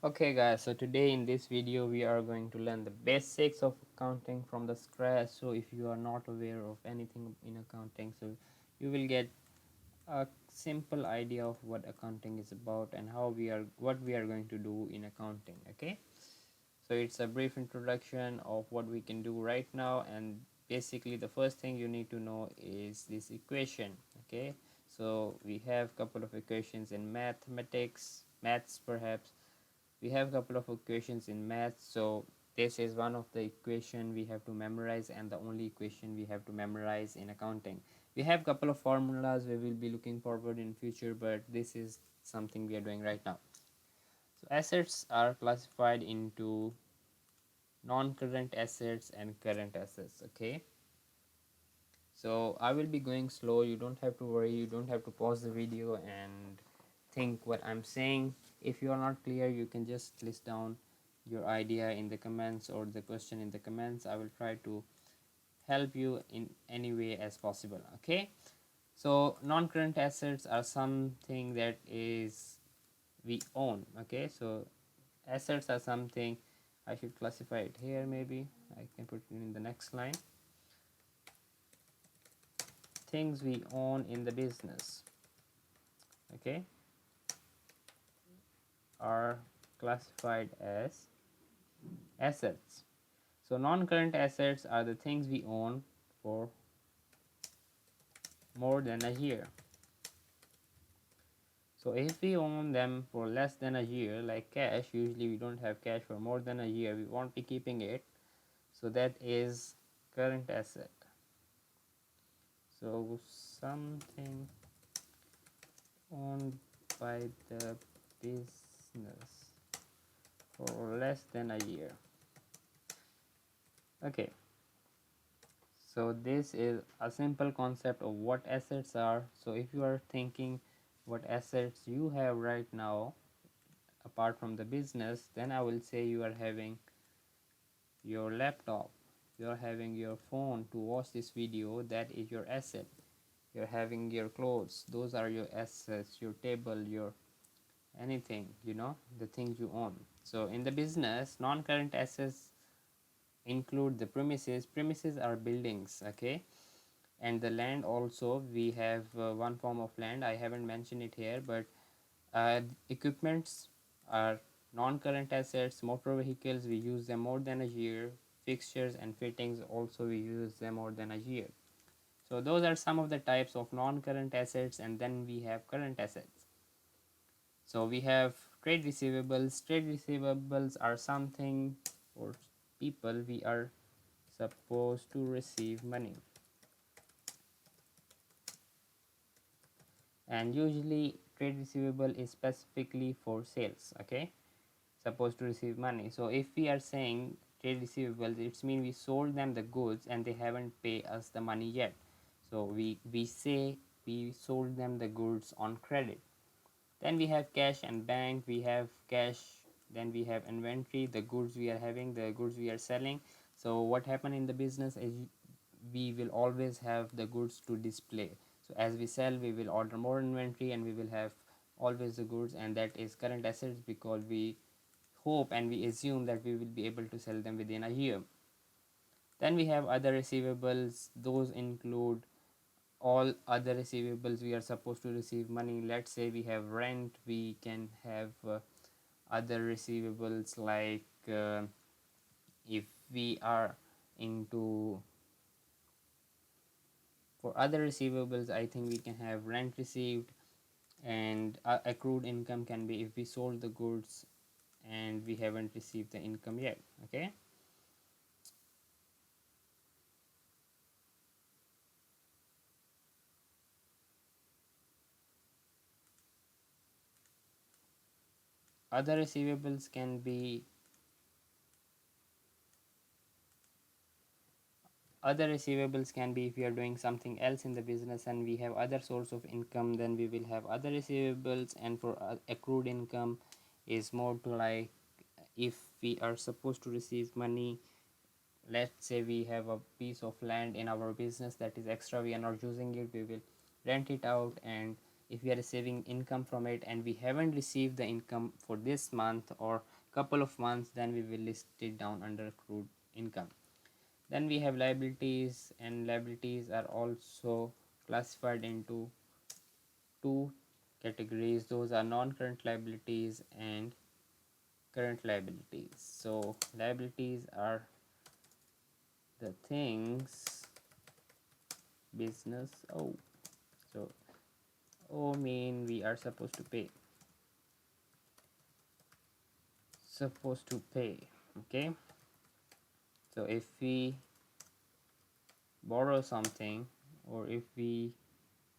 Okay guys, so today in this video we are going to learn the basics of accounting from the scratch. So if you are not aware of anything in accounting, so you will get a simple idea of what accounting is about and what we are going to do in accounting. Okay, so it's a brief introduction of what we can do right now, and basically the first thing you need to know is this equation. Okay, so we have couple of equations in maths perhaps. We have a couple of equations in math, so this is one of the equation we have to memorize and the only equation we have to memorize in accounting. We have a couple of formulas we will be looking forward in future, but this is something we are doing right now. So assets are classified into non-current assets and current assets. Okay, so I will be going slow, you don't have to worry, you don't have to pause the video and think what I'm saying. If you are not clear, you can just list down your idea in the comments or the question in the comments. I will try to help you in any way as possible. Okay, so non-current assets are something that is we own. Okay, so assets are something, I should classify it here, maybe I can put it in the next line. Things we own in the business, okay, are classified as assets. So non-current assets are the things we own for more than a year. So if we own them for less than a year, like cash, usually we don't have cash for more than a year, we won't be keeping it, so that is current asset. So something owned by the business for less than a year. Okay, so this is a simple concept of what assets are. So if you are thinking what assets you have right now apart from the business, then I will say you are having your laptop, you are having your phone to watch this video, that is your asset. You're having your clothes, those are your assets, your table, your anything, the things you own. So in the business, non-current assets include the premises are buildings, okay, and the land also. We have one form of land, I haven't mentioned it here, but equipments are non-current assets. Motor vehicles, we use them more than a year. Fixtures and fittings also, we use them more than a year. So those are some of the types of non-current assets, and then we have current assets. So we have trade receivables. Trade receivables are something, or people, we are supposed to receive money, and usually trade receivable is specifically for sales. Okay, supposed to receive money. So if we are saying trade receivables, it means we sold them the goods and they haven't paid us the money yet. So we say we sold them the goods on credit. Then we have cash and bank. We have cash, then we have inventory, the goods we are having, the goods we are selling. So what happened in the business is we will always have the goods to display. So as we sell, we will order more inventory and we will have always the goods, and that is current assets because we hope and we assume that we will be able to sell them within a year. Then we have other receivables. Those include all other receivables we are supposed to receive money. Let's say we have rent, we can have other receivables like if we are into, for other receivables, I think we can have rent received, and accrued income can be if we sold the goods and we haven't received the income yet. Okay, other receivables can be, if we are doing something else in the business and we have other source of income, then we will have other receivables. And for accrued income is more to like, if we are supposed to receive money, let's say we have a piece of land in our business that is extra, we are not using it, we will rent it out, and if we are receiving income from it and we haven't received the income for this month or couple of months, then we will list it down under accrued income. Then we have liabilities, and liabilities are also classified into two categories. Those are non-current liabilities and current liabilities. So liabilities are the things business so mean we are supposed to pay. Okay, so if we borrow something or if we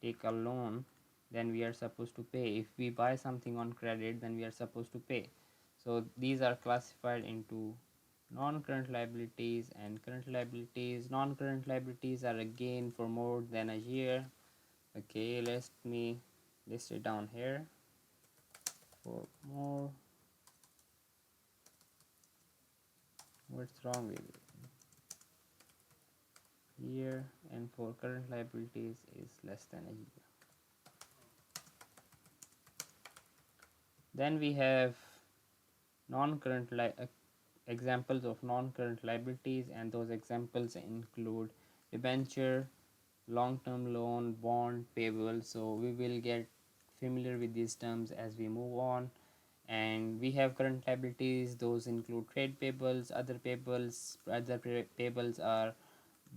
take a loan, then we are supposed to pay. If we buy something on credit, then we are supposed to pay. So these are classified into non-current liabilities and current liabilities. Non-current liabilities are again for more than a year. Okay, let me list it down here. For more, what's wrong with it year, and for current liabilities is less than a year. Then we have non-current examples of non-current liabilities, and those examples include debenture, long-term loan, bond, payable. So we will get familiar with these terms as we move on. And we have current liabilities. Those include trade payables, other payables. Other payables are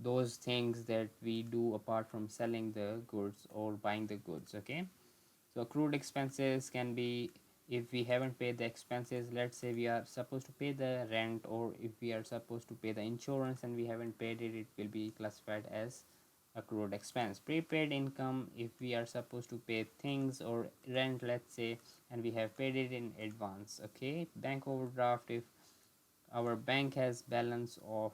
those things that we do apart from selling the goods or buying the goods. Okay, so accrued expenses can be if we haven't paid the expenses. Let's say we are supposed to pay the rent, or if we are supposed to pay the insurance and we haven't paid it, it will be classified as accrued expense. Prepaid income, if we are supposed to pay things or rent, let's say, and we have paid it in advance. Okay, bank overdraft, if our bank has balance of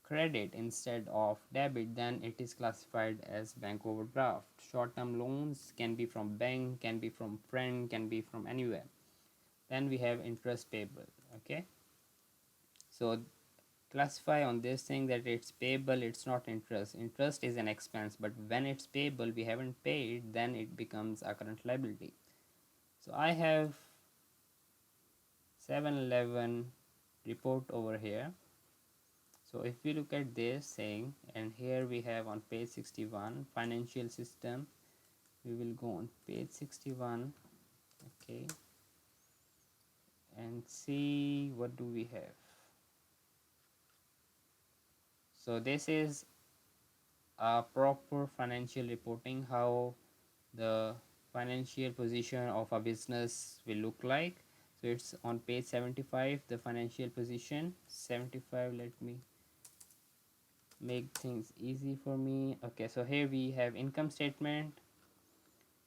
credit instead of debit, then it is classified as bank overdraft. Short term loans can be from bank, can be from friend, can be from anywhere. Then we have interest payable. Okay, so classify on this thing that it's payable, it's not interest. Interest is an expense, but when it's payable, we haven't paid, then it becomes a current liability. So I have 7-Eleven report over here. So if we look at this thing, and here we have on page 61 financial system, we will go on page 61. Okay, and see what do we have. So this is a proper financial reporting, how the financial position of a business will look like. So it's on page 75, the financial position 75. Let me make things easy for me. Okay, so here we have income statement,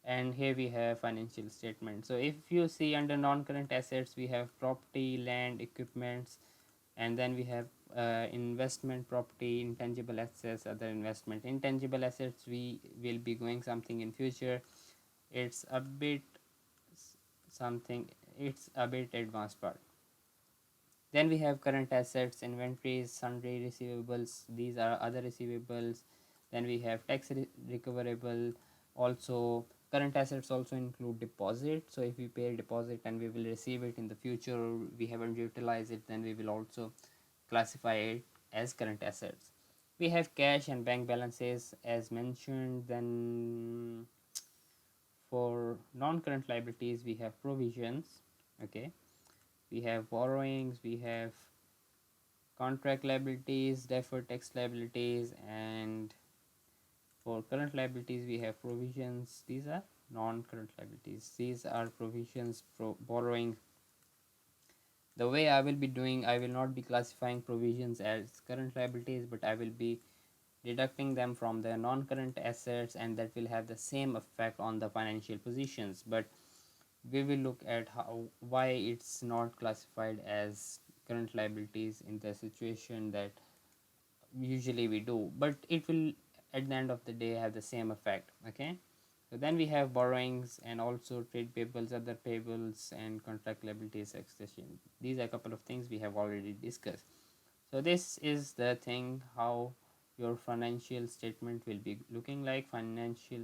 and here we have financial statement. So if you see under non-current assets, we have property, land, equipments, and then we have investment property, intangible assets, other investment. Intangible assets, we will be going something in future. It's a bit something, it's a bit advanced part. Then we have current assets, inventories, sundry receivables. These are other receivables. Then we have tax recoverable. Also, current assets also include deposit. So if we pay a deposit and we will receive it in the future, or we haven't utilized it, then we will also classify it as current assets. We have cash and bank balances as mentioned. Then for non-current liabilities, we have provisions. Okay, we have borrowings, we have contract liabilities, deferred tax liabilities, and for current liabilities we have provisions. These are non-current liabilities. These are provisions for borrowing. The way I will be doing, I will not be classifying provisions as current liabilities, but I will be deducting them from the non-current assets, and that will have the same effect on the financial positions. But we will look at how why it's not classified as current liabilities in the situation that usually we do, but it will at the end of the day have the same effect. Okay, so then we have borrowings and also trade payables, other payables, and contract liabilities accession. These are a couple of things we have already discussed. So this is the thing how your financial statement will be looking like. Financial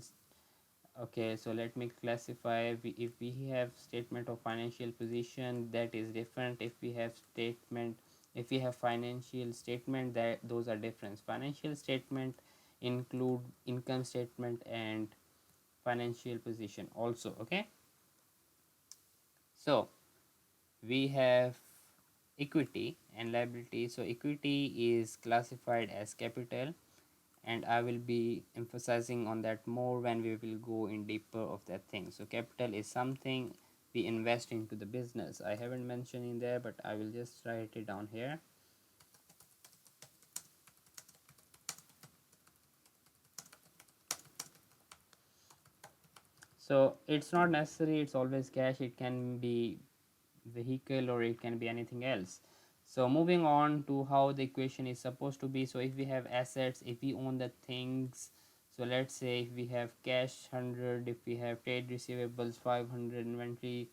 Okay, so let me classify. If we have statement of financial position, that is different. If we have statement, if we have financial statement, that those are different. Financial statement include income statement and financial position also. Okay, so we have equity and liability. So equity is classified as capital, and I will be emphasizing on that more when we will go in deeper of that thing. So capital is something we invest into the business. I haven't mentioned in there, but I will just write it down here. So it's not necessary it's always cash, it can be vehicle or it can be anything else. So moving on to how the equation is supposed to be. So if we have assets, if we own the things, so let's say if we have cash 100, if we have trade receivables 500, inventory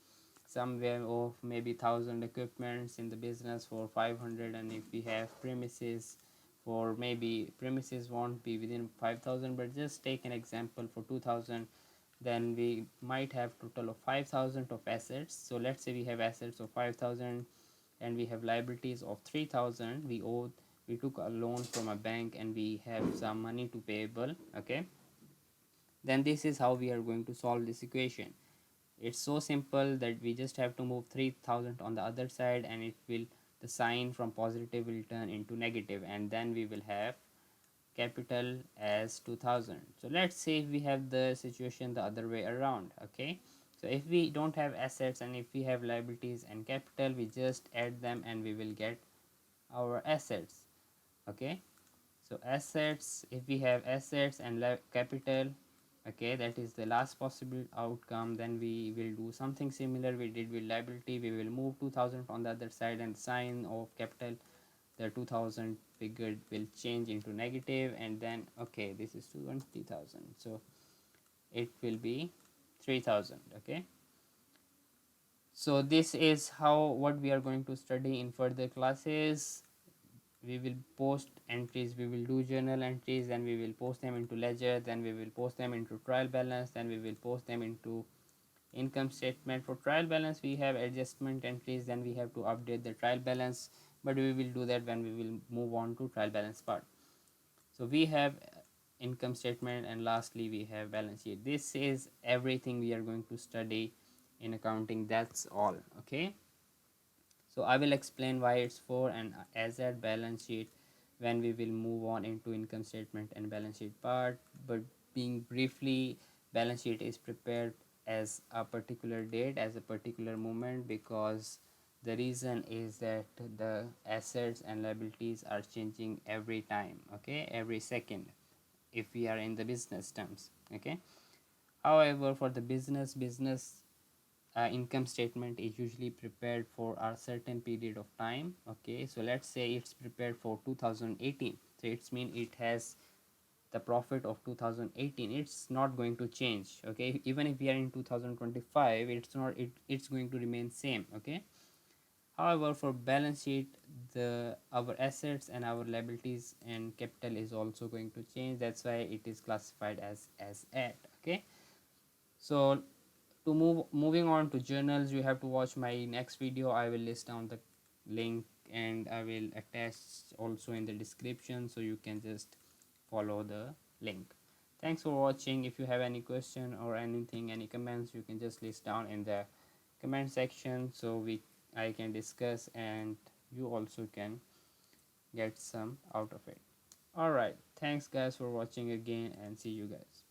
somewhere of maybe 1000, equipments in the business for 500, and if we have premises for, maybe premises won't be within 5000, but just take an example for 2000, then we might have total of 5000 of assets. So let's say we have assets of 5000 and we have liabilities of 3000. We took a loan from a bank and we have some money to payable. Okay, then this is how we are going to solve this equation. It's so simple that we just have to move 3000 on the other side, and it will, the sign from positive will turn into negative, and then we will have capital as 2000. So let's say if we have the situation the other way around. Okay, so if we don't have assets and if we have liabilities and capital, we just add them and we will get our assets. Okay, so assets, if we have assets and capital, okay, that is the last possible outcome. Then we will do something similar we did with liability. We will move 2000 on the other side, and sign of capital, the 2000 figure will change into negative, and then okay, this is 20,000, so it will be 3000. Okay, so this is how what we are going to study in further classes. We will post entries, we will do journal entries, then we will post them into ledger, then we will post them into trial balance, then we will post them into income statement. For trial balance we have adjustment entries, then we have to update the trial balance, but we will do that when we will move on to trial balance part. So we have income statement, and lastly we have balance sheet. This is everything we are going to study in accounting, that's all. Okay, so I will explain why it's for and asset balance sheet when we will move on into income statement and balance sheet part. But being briefly, balance sheet is prepared as a particular date, as a particular moment, because the reason is that the assets and liabilities are changing every time. Okay, every second, if we are in the business terms. Okay, however, for the business income statement is usually prepared for a certain period of time. Okay, so let's say it's prepared for 2018, so it's mean it has the profit of 2018, it's not going to change. Okay, even if we are in 2025, it's not, it's going to remain same. Okay, however, for balance sheet, the our assets and our liabilities and capital is also going to change. That's why it is classified as at. Okay, so to moving on to journals, you have to watch my next video. I will list down the link and I will attach also in the description, so you can just follow the link. Thanks for watching. If you have any question or anything, any comments, you can just list down in the comment section, so I can discuss and you also can get some out of it. All right, thanks guys for watching again, and see you guys.